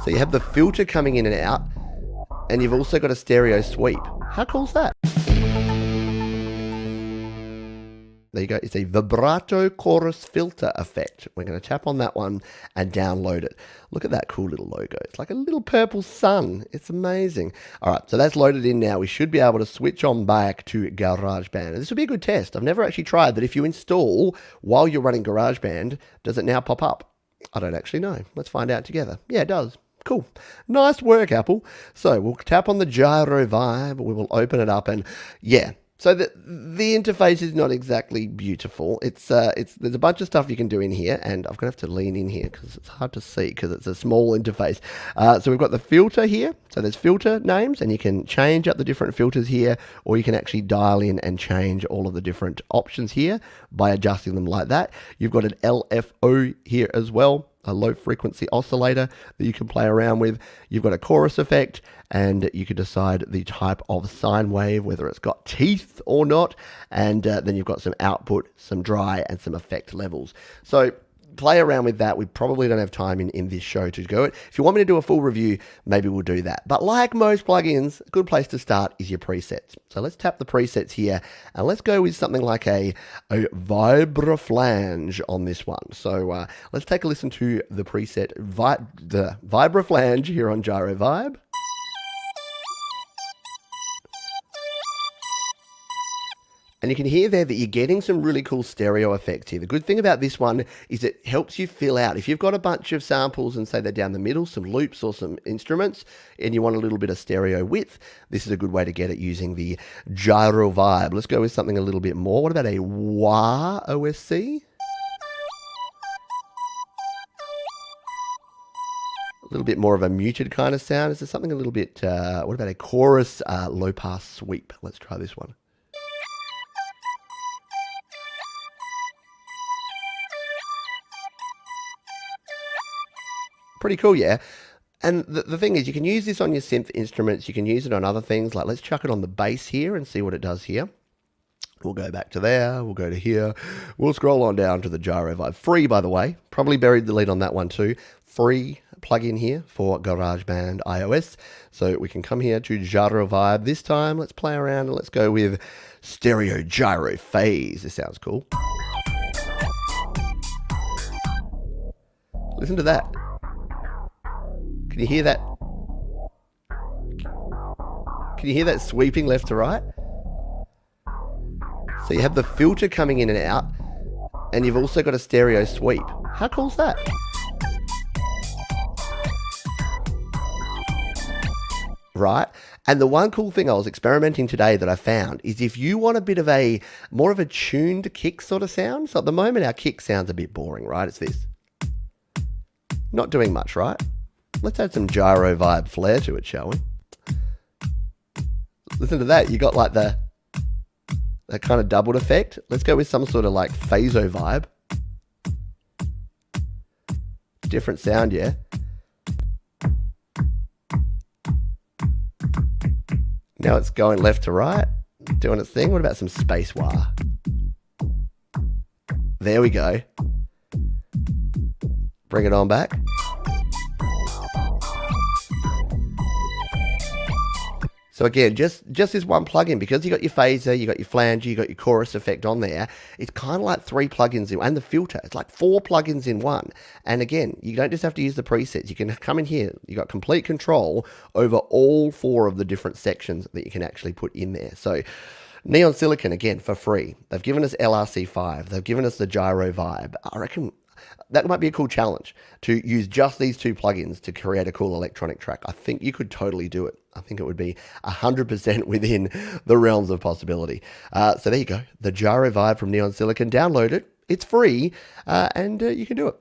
So you have the filter coming in and out, and you've also got a stereo sweep. How cool is that? There you go. It's a vibrato chorus filter effect. We're going to tap on that one and download it. Look at that cool little logo. It's like a little purple sun. It's amazing. All right, so that's loaded in now. We should be able to switch on back to GarageBand. And this will be a good test. I've never actually tried that. If you install while you're running GarageBand, does it now pop up? I don't actually know. Let's find out together. Yeah, it does. Cool. Nice work, Apple. So we'll tap on the Gyrovibe. We will open it up and yeah. So the interface is not exactly beautiful. There's a bunch of stuff you can do in here, and I'm going to have to lean in here because it's hard to see because it's a small interface. So we've got the filter here. So there's filter names, and you can change up the different filters here, or you can actually dial in and change all of the different options here by adjusting them like that. You've got an LFO here as well, a low frequency oscillator that you can play around with. You've got a chorus effect, and you can decide the type of sine wave, whether it's got teeth or not, and then you've got some output, some dry, and some effect levels. So play around with that. We probably don't have time in this show to go it. If you want me to do a full review, maybe we'll do that. But like most plugins, a good place to start is your presets. So let's tap the presets here, and let's go with something like a vibraflange on this one. So let's take a listen to the preset, the vibraflange here on Gyrovibe. And you can hear there that you're getting some really cool stereo effects here. The good thing about this one is it helps you fill out. If you've got a bunch of samples and say they're down the middle, some loops or some instruments, and you want a little bit of stereo width, this is a good way to get it using the Gyrovibe. Let's go with something a little bit more. What about a wah OSC? A little bit more of a muted kind of sound. Is there something a little bit, what about a chorus low pass sweep? Let's try this one. Pretty cool, yeah. And the thing is, you can use this on your synth instruments. You can use it on other things. Like, let's chuck it on the bass here and see what it does here. We'll go back to there. We'll go to here. We'll scroll on down to the Gyrovibe. Free, by the way. Probably buried the lead on that one too. Free plugin here for GarageBand iOS. So we can come here to Gyrovibe. This time, let's play around and let's go with stereo gyro phase. This sounds cool. Listen to that. Can you hear that? Can you hear that sweeping left to right? So you have the filter coming in and out, and you've also got a stereo sweep. How cool is that? Right? And the one cool thing I was experimenting today that I found is if you want a bit of a, more of a tuned kick sort of sound. So at the moment our kick sounds a bit boring, right? It's this. Not doing much, right? Let's add some Gyrovibe flair to it, shall we? Listen to that. You got like that kind of doubled effect. Let's go with some sort of like phaso vibe. Different sound, yeah. Now it's going left to right, doing its thing. What about some space wah? There we go. Bring it on back. So again, just this one plugin, because you got your phaser, you got your flanger, you got your chorus effect on there, it's kind of like 3 plugins in, and the filter. It's like 4 plugins in one. And again, you don't just have to use the presets. You can come in here. You got complete control over all 4 of the different sections that you can actually put in there. So Neon Silicon, again, for free. They've given us LRC5. They've given us the Gyrovibe. I reckon that might be a cool challenge, to use just these 2 plugins to create a cool electronic track. I think you could totally do it. I think it would be 100% within the realms of possibility. So there you go. The Gyrovibe from Neon Silicon. Download it. It's free, and you can do it.